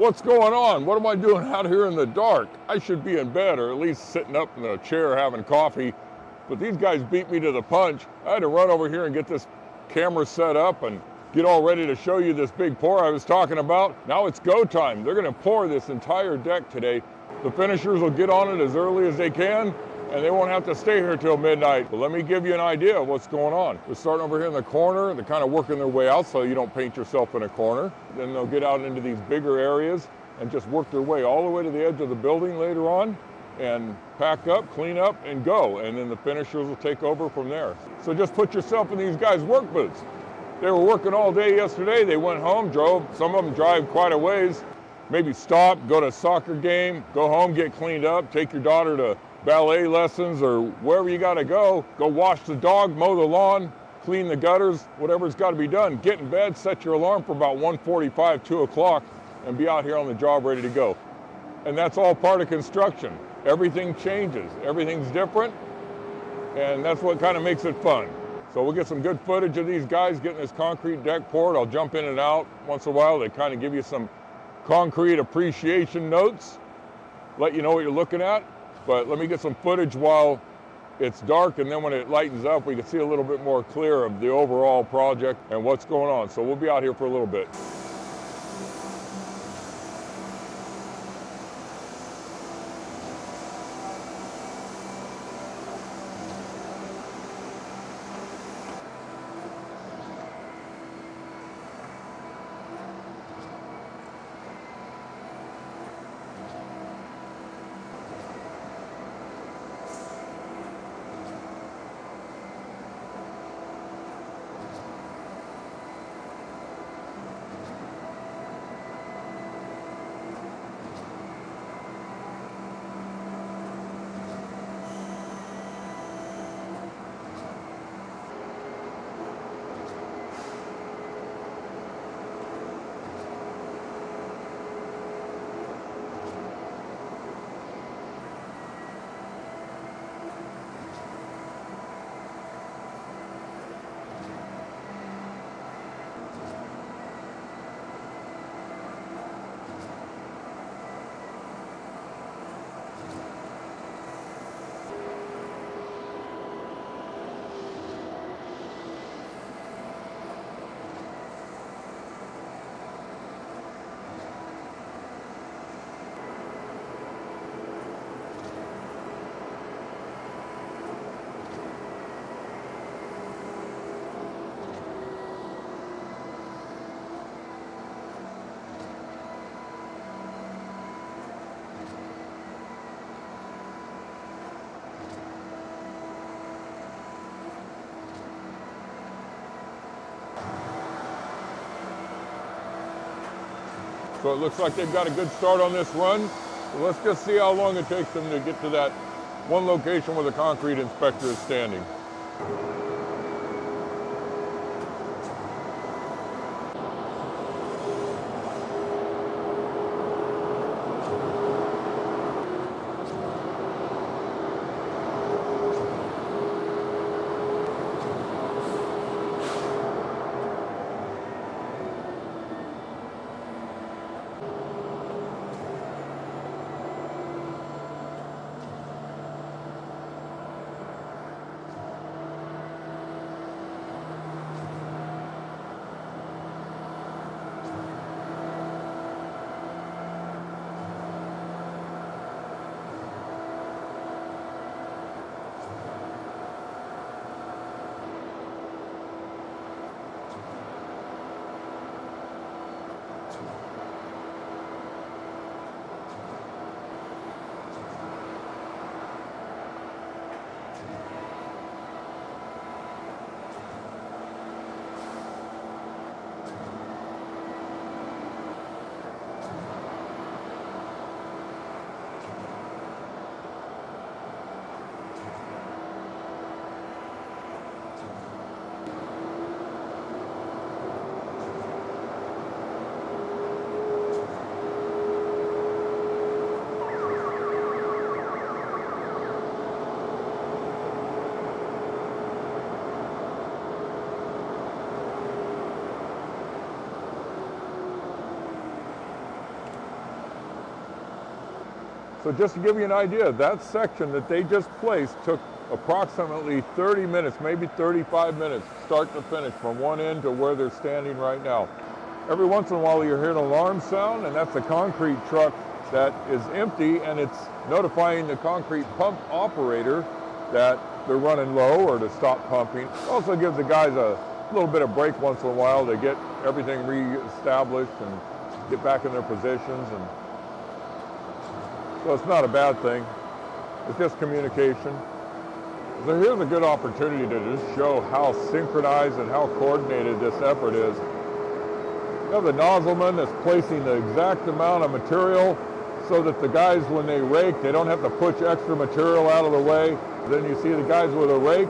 What's going on? What am I doing out here in the dark? I should be in bed, or at least sitting up in a chair having coffee. But these guys beat me to the punch. I had to run over here and get this camera set up and get all ready to show you this big pour I was talking about. Now it's go time. They're gonna pour this entire deck today. The finishers will get on it as early as they can, and they won't have to stay here till midnight. But let me give you an idea of what's going on. They're starting over here in the corner. They're kind of working their way out so you don't paint yourself in a corner. Then they'll get out into these bigger areas and just work their way all the way to the edge of the building later on and pack up, clean up, and go. And then the finishers will take over from there. So just put yourself in these guys' work boots. They were working all day yesterday. They went home, drove. Some of them drive quite a ways. Maybe stop, go to a soccer game, go home, get cleaned up, take your daughter to ballet lessons or wherever you got to go wash the dog, mow the lawn, clean the gutters, whatever's got to be done. Get in bed, set your alarm for about 1:45, 2 o'clock, and be out here on the job ready to go. And that's all part of construction. Everything changes, everything's different, and that's what kind of makes it fun. So we'll get some good footage of these guys getting this concrete deck poured. I'll jump in and out once in a while. They kind of give you some concrete appreciation notes, let you know what you're looking at. But let me get some footage while it's dark, and then when it lightens up, we can see a little bit more clear of the overall project and what's going on. So we'll be out here for a little bit. So it looks like they've got a good start on this run. So let's just see how long it takes them to get to that one location where the concrete inspector is standing. So just to give you an idea, that section that they just placed took approximately 30 minutes, maybe 35 minutes, start to finish, from one end to where they're standing right now. Every once in a while you hear an alarm sound, and that's a concrete truck that is empty, and it's notifying the concrete pump operator that they're running low or to stop pumping. It also gives the guys a little bit of break once in a while to get everything re-established and get back in their positions. And so it's not a bad thing. It's just communication. So here's a good opportunity to just show how synchronized and how coordinated this effort is. You have the nozzleman that's placing the exact amount of material so that the guys, when they rake, they don't have to push extra material out of the way. Then you see the guys with a rake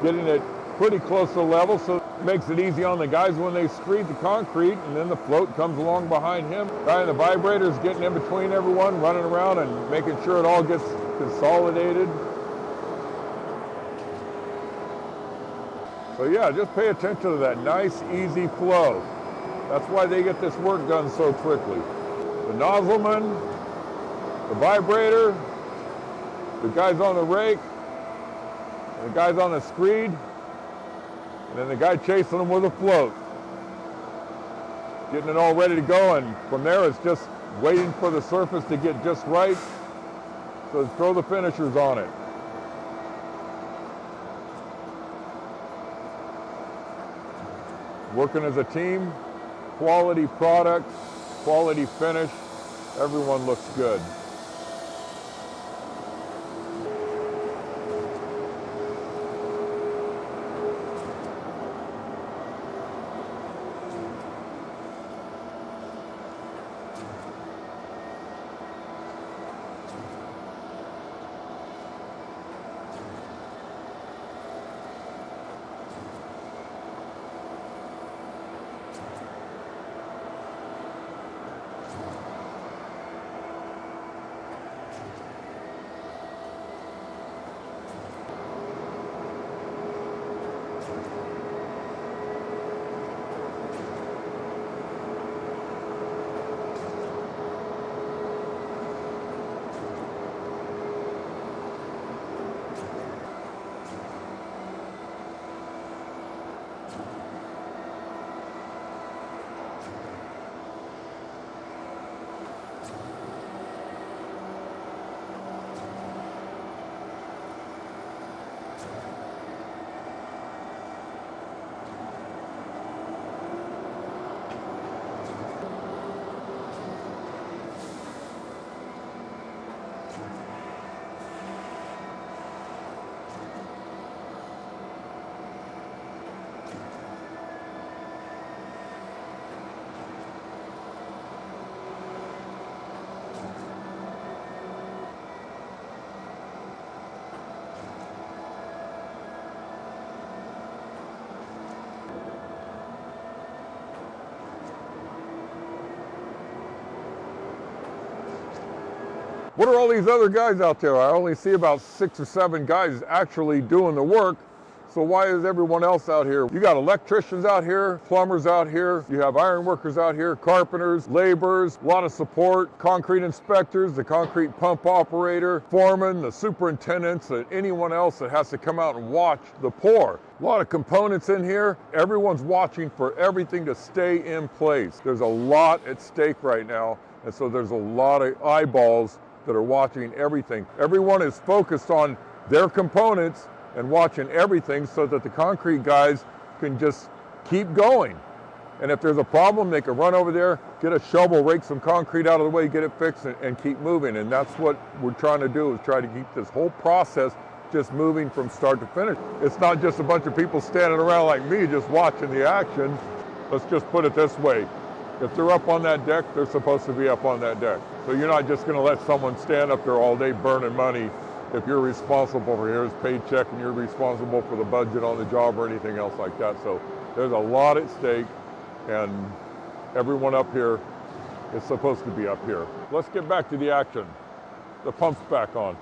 getting it pretty close to level, so it makes it easy on the guys when they screed the concrete, and then the float comes along behind him. Guy in the vibrator is getting in between everyone, running around and making sure it all gets consolidated. So yeah, just pay attention to that nice, easy flow. That's why they get this work done so quickly. The nozzleman, the vibrator, the guys on the rake, the guys on the screed, and then the guy chasing them with a float. Getting it all ready to go, and from there it's just waiting for the surface to get just right, so throw the finishers on it. Working as a team, quality product, quality finish, everyone looks good. What are all these other guys out there? I only see about 6 or 7 guys actually doing the work. So why is everyone else out here? You got electricians out here, plumbers out here, you have iron workers out here, carpenters, laborers, a lot of support, concrete inspectors, the concrete pump operator, foreman, the superintendents, and anyone else that has to come out and watch the pour. A lot of components in here. Everyone's watching for everything to stay in place. There's a lot at stake right now, and so there's a lot of eyeballs that are watching everything. Everyone is focused on their components and watching everything so that the concrete guys can just keep going. And if there's a problem, they can run over there, get a shovel, rake some concrete out of the way, get it fixed, and keep moving. And that's what we're trying to do, is try to keep this whole process just moving from start to finish. It's not just a bunch of people standing around like me just watching the action. Let's just put it this way. If they're up on that deck, they're supposed to be up on that deck. So you're not just gonna let someone stand up there all day burning money if you're responsible for his paycheck and you're responsible for the budget on the job or anything else like that. So there's a lot at stake, and everyone up here is supposed to be up here. Let's get back to the action. The pump's back on.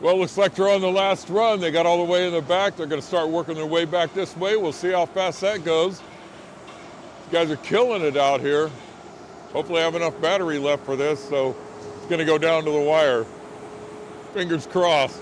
Well, looks like they're on the last run. They got all the way in the back. They're going to start working their way back this way. We'll see how fast that goes. These guys are killing it out here. Hopefully I have enough battery left for this, so it's going to go down to the wire. Fingers crossed.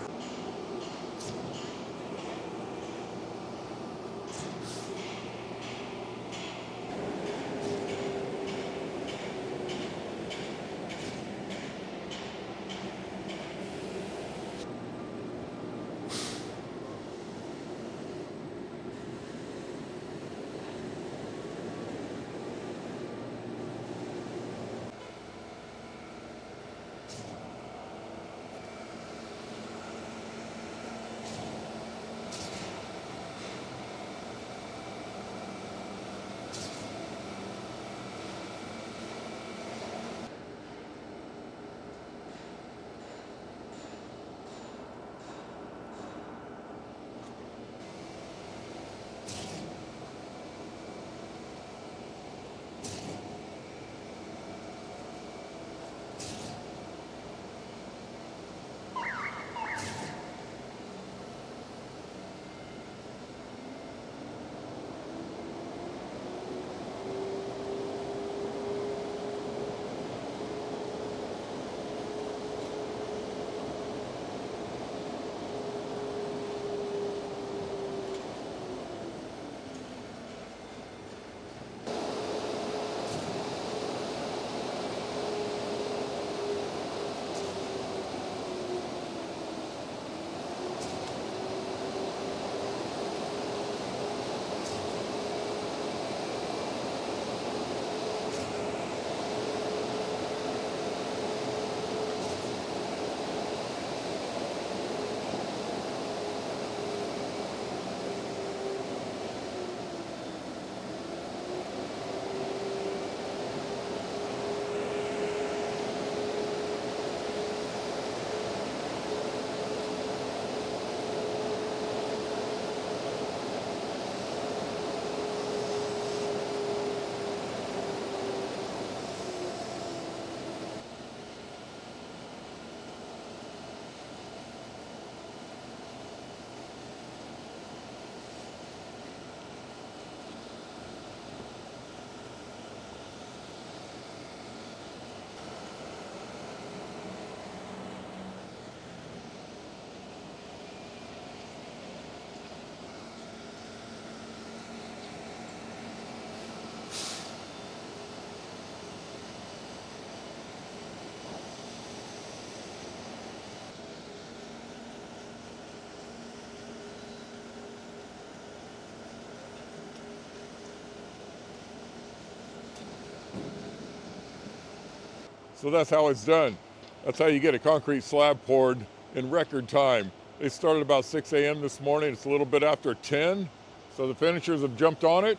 So that's how it's done. That's how you get a concrete slab poured in record time. They started about 6 a.m. this morning. It's a little bit after 10. So the finishers have jumped on it.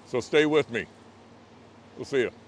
So stay with me. We'll see you.